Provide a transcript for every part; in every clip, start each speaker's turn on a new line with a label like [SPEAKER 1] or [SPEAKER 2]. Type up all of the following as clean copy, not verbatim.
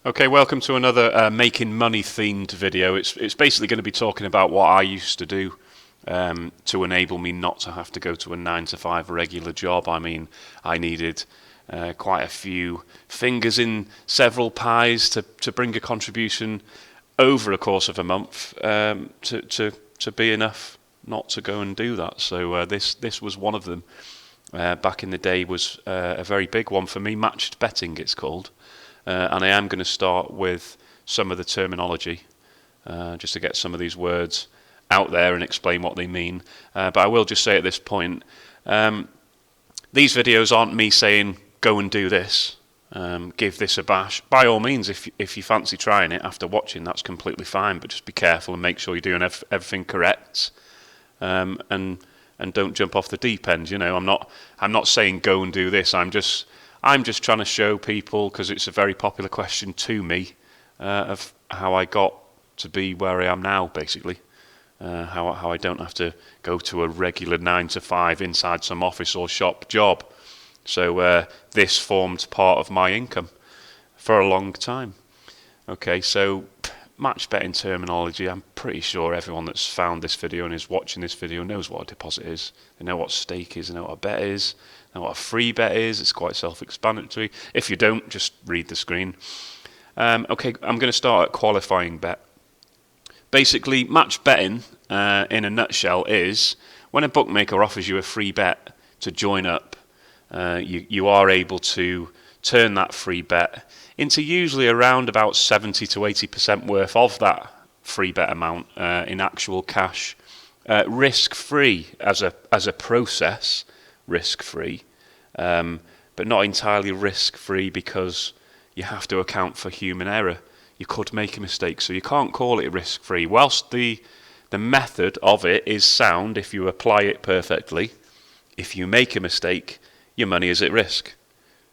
[SPEAKER 1] Okay, welcome to another making money themed video. It's basically going to be talking about what I used to do to enable me not to have to go to a 9 to 5 regular job. I mean, I needed quite a few fingers in several pies to bring a contribution over a course of a month to be enough not to go and do that. So this was one of them. Back in the day was a very big one for me. Matched betting, it's called. And I am going to start with some of the terminology, just to get some of these words out there and explain what they mean. But I will just say at this point, these videos aren't me saying, go and do this, give this a bash. By all means, if you fancy trying it after watching, that's completely fine, but just be careful and make sure you're doing everything correct. And don't jump off the deep end. You know, I'm not saying go and do this. I'm just trying to show people, because it's a very popular question to me, of how I got to be where I am now, basically. How I don't have to go to a regular 9 to 5 inside some office or shop job. So this formed part of my income for a long time. Okay, so match betting terminology. I'm pretty sure everyone that's found this video and is watching this video knows what a deposit is. They know what stake is, they know what a bet is, they know what a free bet is. It's quite self-explanatory. If you don't, just read the screen. Okay, I'm going to start at qualifying bet. Basically, match betting, in a nutshell, is when a bookmaker offers you a free bet to join up, you are able to turn that free bet into usually around about 70 to 80% worth of that free bet amount in actual cash, risk-free as a process, risk-free, but not entirely risk-free because you have to account for human error. You could make a mistake, so you can't call it risk-free. Whilst the method of it is sound if you apply it perfectly, if you make a mistake, your money is at risk.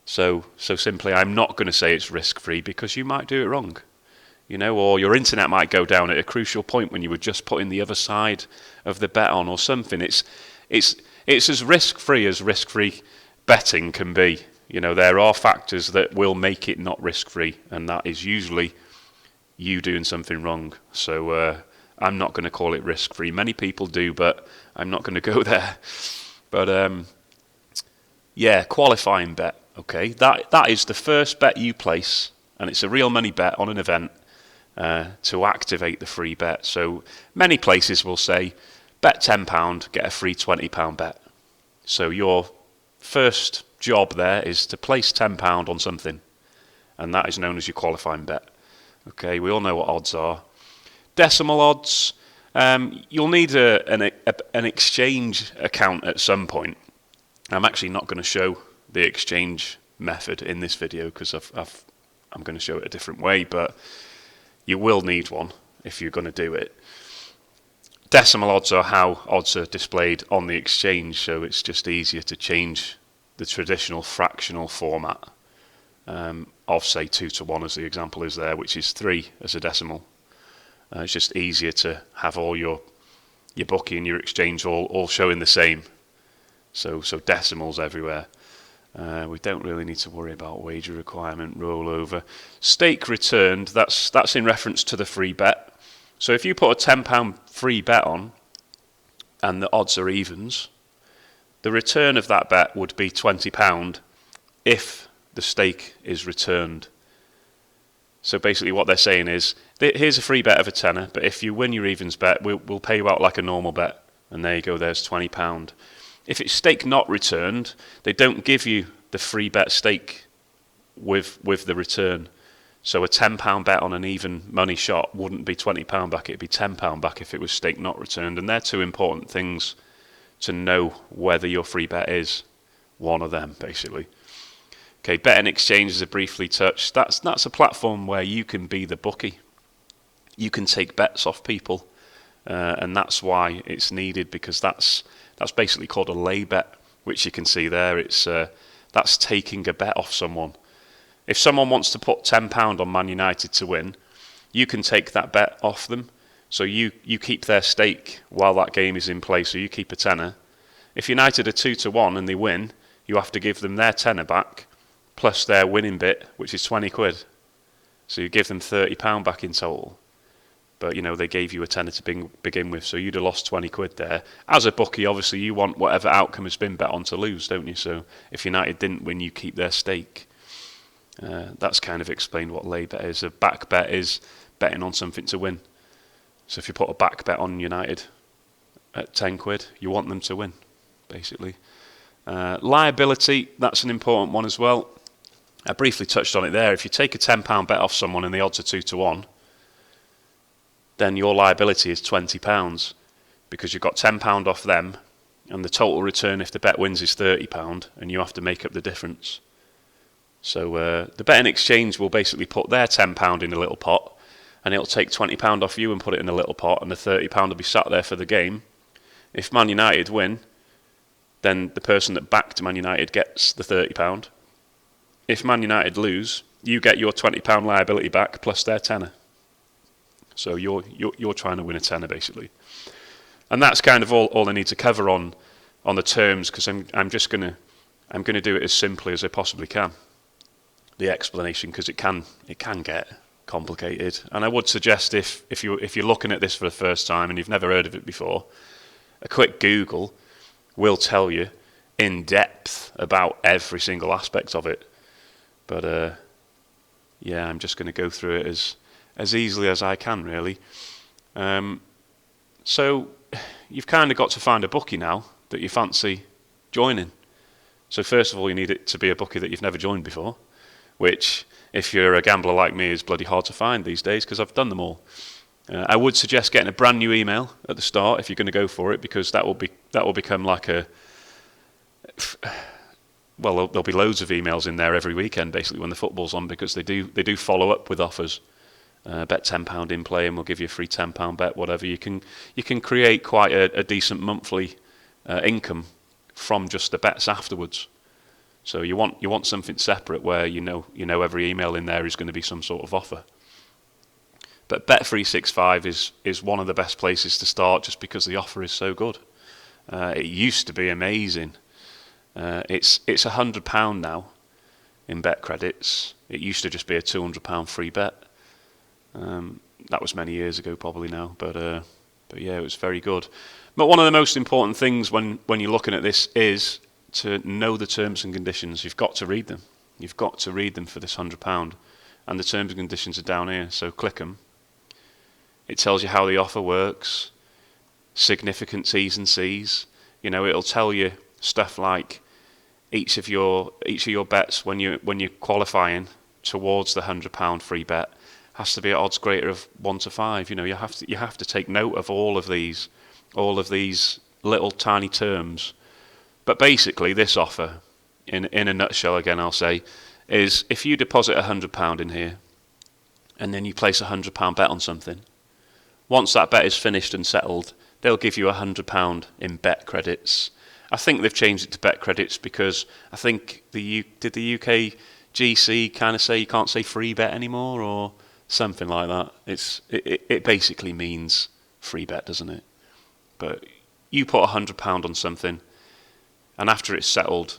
[SPEAKER 1] So simply, I'm not going to say it's risk-free because you might do it wrong, you know, or your internet might go down at a crucial point when you were just putting the other side of the bet on or something. It's as risk-free betting can be. You know, there are factors that will make it not risk-free, and that is usually you doing something wrong. So I'm not going to call it risk-free. Many people do, but I'm not going to go there. But yeah, qualifying bet. Okay, that is the first bet you place, and it's a real money bet on an event to activate the free bet. So many places will say, bet £10, get a free £20 bet. So your first job there is to place £10 on something, and that is known as your qualifying bet. Okay, we all know what odds are. Decimal odds, you'll need an exchange account at some point. I'm actually not going to show the exchange method in this video because I'm going to show it a different way, but you will need one if you're going to do it. Decimal odds are how odds are displayed on the exchange, so it's just easier to change the traditional fractional format of, say, 2 to 1 as the example is there, which is 3 as a decimal. It's just easier to have all your bookie and your exchange all showing the same. So decimals everywhere. We don't really need to worry about wager requirement, rollover. Stake returned, that's in reference to the free bet. So if you put a £10 free bet on, and the odds are evens, the return of that bet would be £20 if the stake is returned. So basically what they're saying is, here's a free bet of a tenner, but if you win your evens bet, we'll pay you out like a normal bet. And there you go, there's £20. If it's stake not returned, they don't give you the free bet stake with the return. So a £10 bet on an even money shot wouldn't be £20 back, it'd be £10 back if it was stake not returned. And they're two important things to know whether your free bet is one of them, basically. Okay, bet and exchanges are briefly touched. That's a platform where you can be the bookie. You can take bets off people, and that's why it's needed, because that's basically called a lay bet, which you can see there. That's taking a bet off someone. If someone wants to put £10 on Man United to win, you can take that bet off them. So you keep their stake while that game is in play, so you keep a tenner. If United are 2 to 1 and they win, you have to give them their tenner back, plus their winning bit, which is 20 quid. So you give them £30 back in total. But, they gave you a tenner to begin with, so you'd have lost 20 quid there. As a bookie, obviously, you want whatever outcome has been bet on to lose, don't you? So if United didn't win, you keep their stake. That's kind of explained what lay bet is. A back bet is betting on something to win. So if you put a back bet on United at 10 quid, you want them to win, basically. Liability, that's an important one as well. I briefly touched on it there. If you take a £10 bet off someone and the odds are 2-1, then your liability is £20 because you've got £10 off them and the total return if the bet wins is £30 and you have to make up the difference. So the betting exchange will basically put their £10 in a little pot and it'll take £20 off you and put it in a little pot, and the £30 will be sat there for the game. If Man United win, then the person that backed Man United gets the £30. If Man United lose, you get your £20 liability back plus their tenner. So you're trying to win a tenner basically, and that's kind of all I need to cover on the terms, because I'm gonna do it as simply as I possibly can. The explanation, because it can get complicated, and I would suggest if you're looking at this for the first time and you've never heard of it before, a quick Google will tell you in depth about every single aspect of it. But yeah, I'm just going to go through it as easily as I can, really. So you've kind of got to find a bookie now that you fancy joining. So first of all, you need it to be a bookie that you've never joined before, which, if you're a gambler like me, is bloody hard to find these days because I've done them all. I would suggest getting a brand new email at the start if you're going to go for it, because that will become like a... Well, there'll be loads of emails in there every weekend, basically, when the football's on, because they do follow up with offers. Bet £10 in play and we'll give you a free £10 bet, whatever. You can create quite a decent monthly income from just the bets afterwards. So you want something separate where you know every email in there is going to be some sort of offer. But Bet365 is one of the best places to start, just because the offer is so good. It used to be amazing. It's £100 now in bet credits. It used to just be a £200 free bet. That was many years ago, probably now, but yeah, it was very good. But one of the most important things when you're looking at this is to know the terms and conditions. You've got to read them. You've got to read them for this £100, and the terms and conditions are down here. So click them. It tells you how the offer works, significant T's and C's. It'll tell you stuff like each of your bets when you're qualifying towards the £100 free bet has to be at odds greater of 1 to 5. You have to take note of all of these little tiny terms. But basically, this offer, in a nutshell, again I'll say, is if you deposit £100 in here, and then you place a £100 bet on something, once that bet is finished and settled, they'll give you £100 in bet credits. I think they've changed it to bet credits because I think did the UK GC kind of say you can't say free bet anymore or something like that. It basically means free bet, doesn't it? But you put £100 on something, and after it's settled,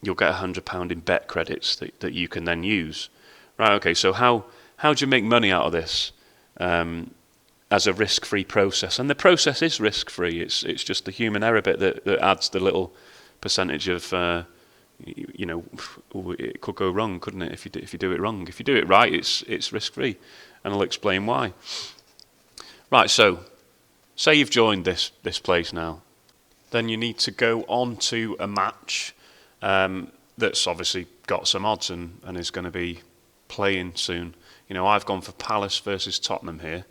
[SPEAKER 1] you'll get £100 in bet credits that you can then use. Right? Okay. So how do you make money out of this? As a risk-free process, and the process is risk-free. It's just the human error bit that adds the little percentage of, it could go wrong, couldn't it? If you do it wrong, if you do it right, it's risk-free, and I'll explain why. Right. So, say you've joined this place now, then you need to go on to a match that's obviously got some odds and is going to be playing soon. I've gone for Palace versus Tottenham here.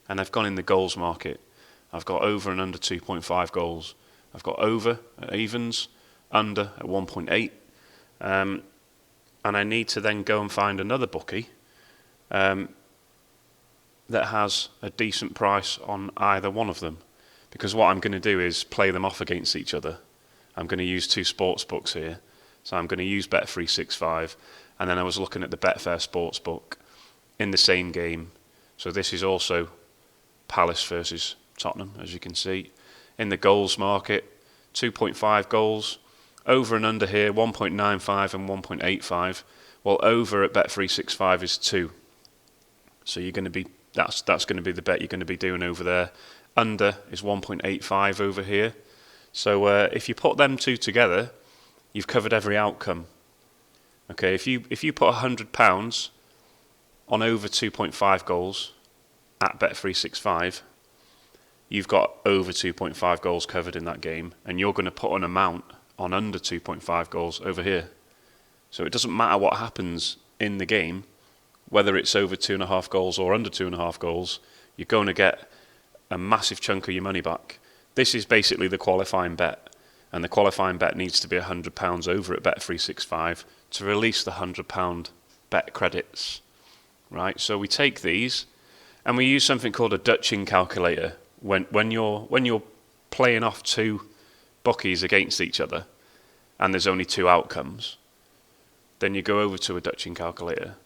[SPEAKER 1] And I've gone in the goals market. I've got over and under 2.5 goals. I've got over at evens, under at 1.8. And I need to then go and find another bookie that has a decent price on either one of them. Because what I'm going to do is play them off against each other. I'm going to use two sports books here. So I'm going to use Bet365. And then I was looking at the Betfair Sportsbook in the same game. So this is also Palace versus Tottenham, as you can see. In the goals market, 2.5 goals. Over and under here, 1.95 and 1.85. Well, over at Bet365 is 2. So you're going to be that's going to be the bet you're going to be doing over there. Under is 1.85 over here. So if you put them two together, you've covered every outcome. Okay, if you put £100 on over 2.5 goals at Bet365, you've got over 2.5 goals covered in that game, and you're going to put an amount on under 2.5 goals over here. So it doesn't matter what happens in the game, whether it's over 2.5 goals or under 2.5 goals, you're going to get a massive chunk of your money back. This is basically the qualifying bet, and the qualifying bet needs to be £100 over at Bet365 to release the £100 bet credits. Right? So we take these and we use something called a Dutching calculator. When you're playing off two bookies against each other and there's only two outcomes, then you go over to a Dutching calculator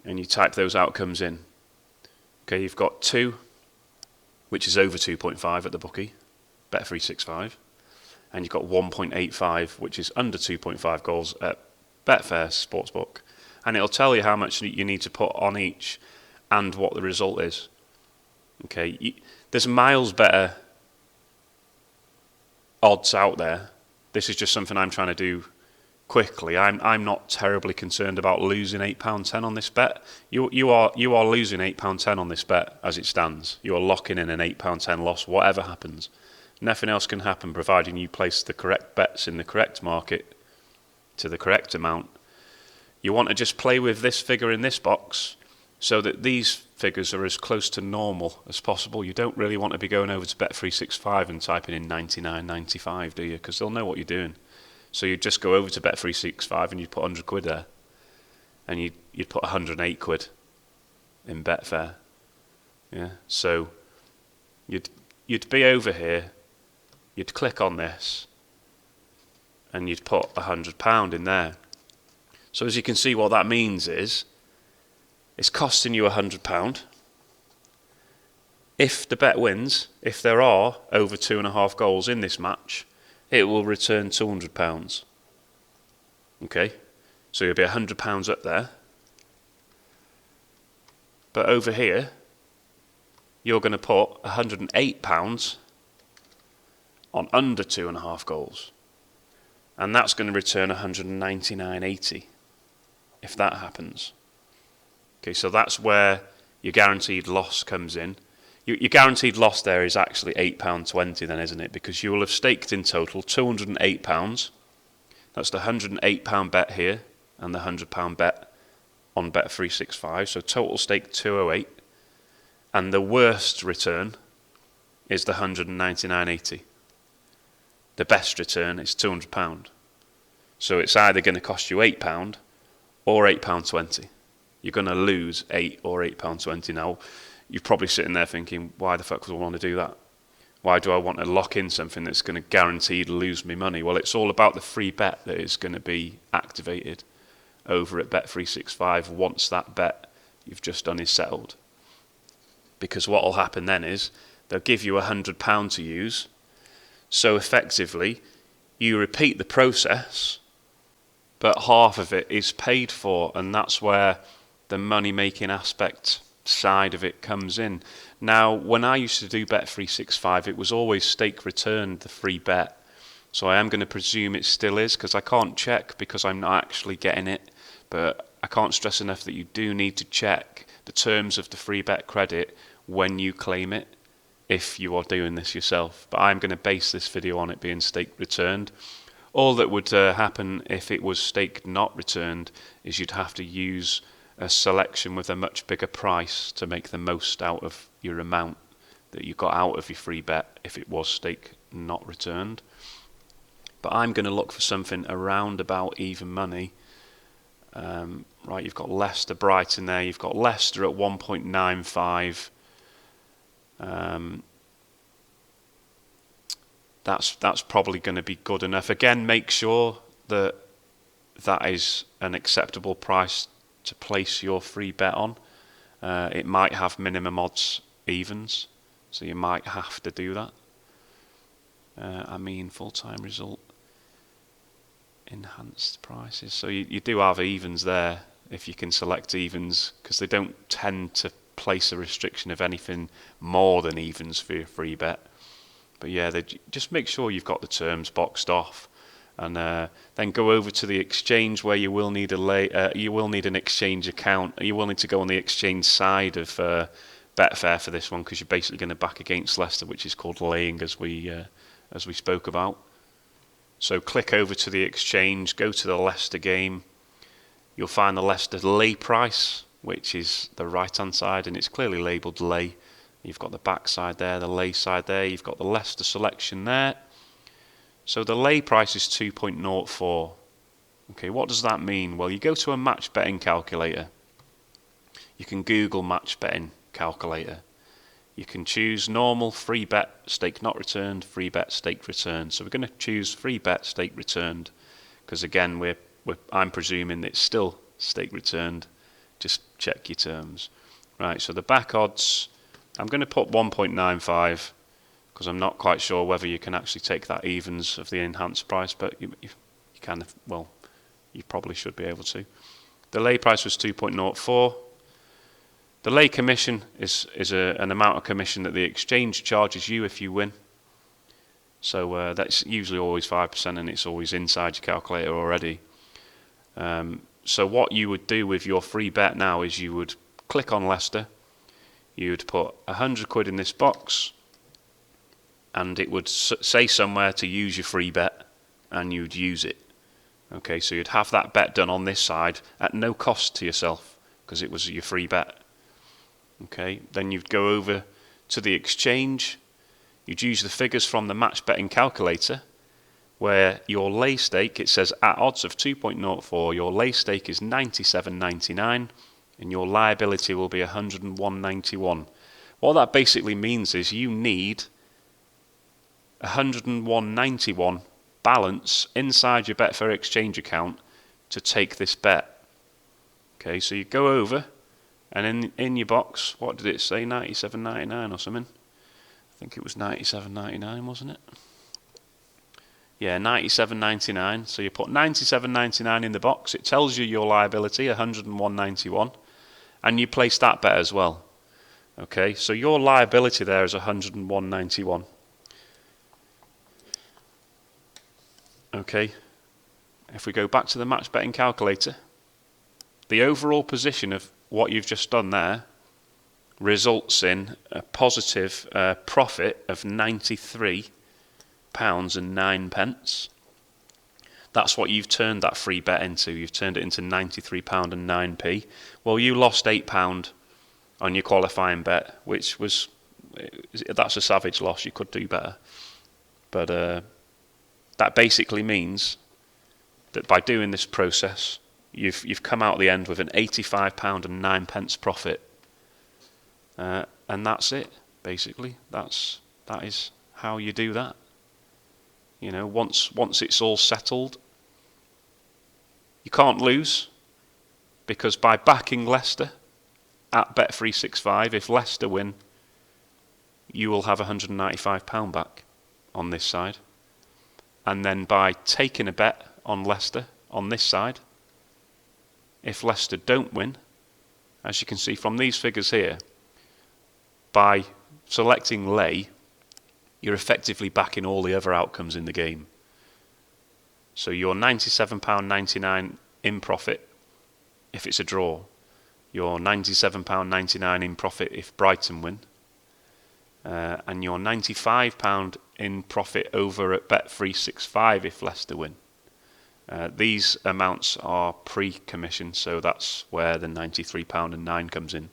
[SPEAKER 1] and you type those outcomes in. Okay, you've got 2, which is over 2.5 at the bookie, Bet365, and you've got 1.85, which is under 2.5 goals at Betfair Sportsbook, and it'll tell you how much you need to put on each and what the result is. Okay, there's miles better odds out there. This is just something I'm trying to do quickly. I'm not terribly concerned about losing £8.10 on this bet. You are losing £8.10 on this bet as it stands. You are locking in an £8.10 loss, whatever happens. Nothing else can happen, providing you place the correct bets in the correct market to the correct amount. You want to just play with this figure in this box so that these figures are as close to normal as possible. You don't really want to be going over to Bet365 and typing in 99.95, do you? Because they'll know what you're doing. So you'd just go over to Bet365 and you'd put 100 quid there. And you'd put 108 quid in Betfair. Yeah. So you'd be over here, you'd click on this, and you'd put £100 in there. So as you can see, what that means is it's costing you £100. If the bet wins, if there are over 2.5 goals in this match, it will return £200. Okay, so you'll be £100 up there. But over here, you're going to put £108 on under 2.5 goals. And that's going to return £199.80 if that happens. Okay, so that's where your guaranteed loss comes in. Your guaranteed loss there is actually £8.20 then, isn't it? Because you will have staked in total £208. That's the £108 bet here and the £100 bet on Bet365. So total stake £208. And the worst return is the £199.80. The best return is £200. So it's either going to cost you £8 or £8.20. You're going to lose £8 or £8.20. Now, you're probably sitting there thinking, why the fuck would I want to do that? Why do I want to lock in something that's going to guarantee to lose me money? Well, it's all about the free bet that is going to be activated over at Bet365 once that bet you've just done is settled. Because what will happen then is they'll give you £100 to use. So effectively, you repeat the process, but half of it is paid for, and that's where the money-making aspect side of it comes in. Now, when I used to do Bet365, it was always stake returned, the free bet. So I am going to presume it still is, because I can't check because I'm not actually getting it. But I can't stress enough that you do need to check the terms of the free bet credit when you claim it, if you are doing this yourself. But I'm going to base this video on it being stake returned. All that would happen if it was stake not returned is you'd have to use a selection with a much bigger price to make the most out of your amount that you got out of your free bet if it was stake not returned. But I'm going to look for something around about even money. Right, you've got Leicester Brighton there. You've got Leicester at 1.95. That's probably going to be good enough. Again, make sure that that is an acceptable price to place your free bet on. It might have minimum odds evens, so you might have to do that. I mean, full-time result enhanced prices. So you do have evens there if you can select evens, because they don't tend to place a restriction of anything more than evens for your free bet. But yeah, just make sure you've got the terms boxed off, and then go over to the exchange where you will need you will need an exchange account. You will need to go on the exchange side of Betfair for this one, because you're basically going to back against Leicester, which is called laying, as we spoke about. So click over to the exchange, go to the Leicester game. You'll find the Leicester lay price, which is the right-hand side, and it's clearly labelled lay. You've got the back side there, the lay side there. You've got the Leicester selection there. So the lay price is 2.04. Okay, what does that mean? Well, you go to a match betting calculator. You can Google match betting calculator. You can choose normal, free bet, stake not returned, free bet, stake returned. So we're going to choose free bet, stake returned, because again, I'm presuming it's still stake returned. Just check your terms. Right, so the back odds, I'm going to put 1.95, because I'm not quite sure whether you can actually take that evens of the enhanced price, but you kind of, well, you probably should be able to. The lay price was 2.04. The lay commission is an amount of commission that the exchange charges you if you win. So that's usually always 5%, and it's always inside your calculator already. So what you would do with your free bet now is you would click on Leicester, you would put 100 quid in this box, and it would say somewhere to use your free bet, and you'd use it. Okay, so you'd have that bet done on this side at no cost to yourself, because it was your free bet. Okay, then you'd go over to the exchange, you'd use the figures from the match betting calculator, where your lay stake, it says at odds of 2.04, your lay stake is 97.99, and your liability will be 101.91. What that basically means is you need 101.91 balance inside your Betfair exchange account to take this bet. Okay, so you go over, and in your box, what did it say? 97.99 or something? I think it was 97.99, wasn't it? Yeah, 97.99. So you put 97.99 in the box. It tells you your liability, 101.91, and you place that bet as well. Okay, so your liability there is 101.91. Okay, if we go back to the match betting calculator, the overall position of what you've just done there results in a positive profit of £93.09. That's what you've turned that free bet into. You've turned it into £93.09. Well, you lost £8 on your qualifying bet, which was, that's a savage loss. You could do better. But that basically means that by doing this process, you've come out the end with an £85.09 profit, and that's it. Basically, that is how you do that. You know, once it's all settled, you can't lose, because by backing Leicester at Bet365, if Leicester win, you will have £195 back on this side, and then by taking a bet on Leicester on this side, if Leicester don't win, as you can see from these figures here, by selecting lay, you're effectively backing all the other outcomes in the game. So you're £97.99 in profit if it's a draw. You're £97.99 in profit if Brighton win. And you're £95 in profit over at Bet365 if Leicester win. These amounts are pre-commission, so that's where the £93.09 comes in.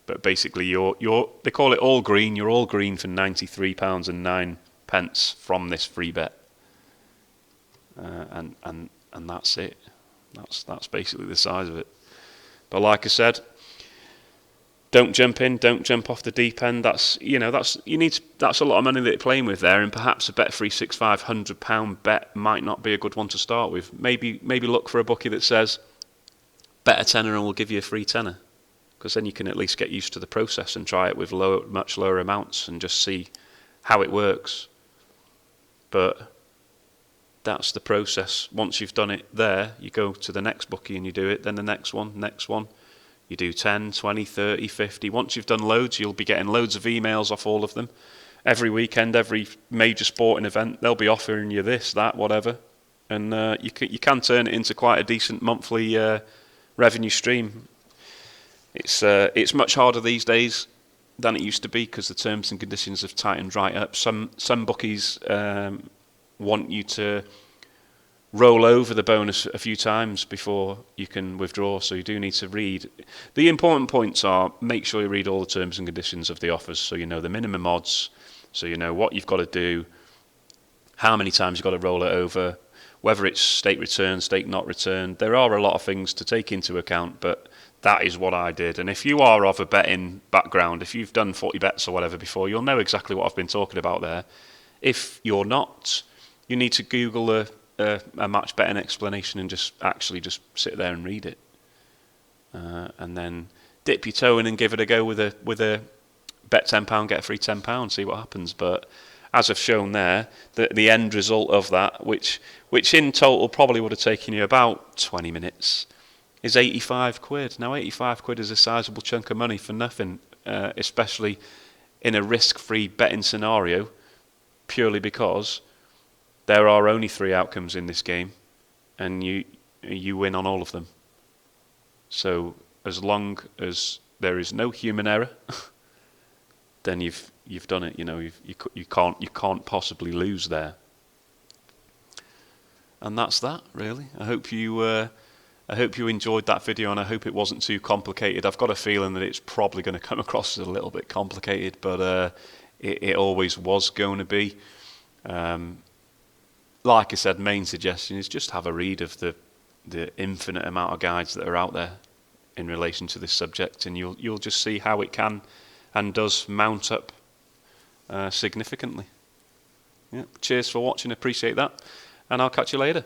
[SPEAKER 1] But basically, they call it all green. You're all green for £93.09 from this free bet, and that's it. That's basically the size of it. But like I said, don't jump in, don't jump off the deep end. That's a lot of money that you're playing with there, and perhaps a Bet365 £100 bet might not be a good one to start with. Maybe look for a bookie that says bet a tenner and we'll give you a free tenner, because then you can at least get used to the process and try it with much lower amounts and just see how it works. But that's the process. Once you've done it there, you go to the next bookie and you do it, then the next one. You do 10, 20, 30, 50. Once you've done loads, you'll be getting loads of emails off all of them. Every weekend, every major sporting event, they'll be offering you this, that, whatever. And you can turn it into quite a decent monthly revenue stream. It's much harder these days than it used to be because the terms and conditions have tightened right up. Some bookies want you to roll over the bonus a few times before you can withdraw, so you do need to read. The important points are, make sure you read all the terms and conditions of the offers, so you know the minimum odds, so you know what you've got to do, how many times you've got to roll it over, whether it's stake return, stake not returned. There are a lot of things to take into account, but that is what I did. And if you are of a betting background, if you've done 40 bets or whatever before, you'll know exactly what I've been talking about there. If you're not, you need to Google a match betting explanation and just sit there and read it, and then dip your toe in and give it a go with a bet £10, get a free £10, see what happens. But as I've shown there, the end result of that, which in total probably would have taken you about 20 minutes, is £85. Now £85 is a sizable chunk of money for nothing, especially in a risk-free betting scenario, purely because there are only 3 outcomes in this game, and you win on all of them. So as long as there is no human error, then you've done it. You know, you can't possibly lose there. And that's that, really. I hope you enjoyed that video, and I hope it wasn't too complicated. I've got a feeling that it's probably going to come across as a little bit complicated, but it always was going to be. Like I said, main suggestion is just have a read of the infinite amount of guides that are out there in relation to this subject, and you'll just see how it can and does mount up significantly. Yeah. Cheers for watching, appreciate that, and I'll catch you later.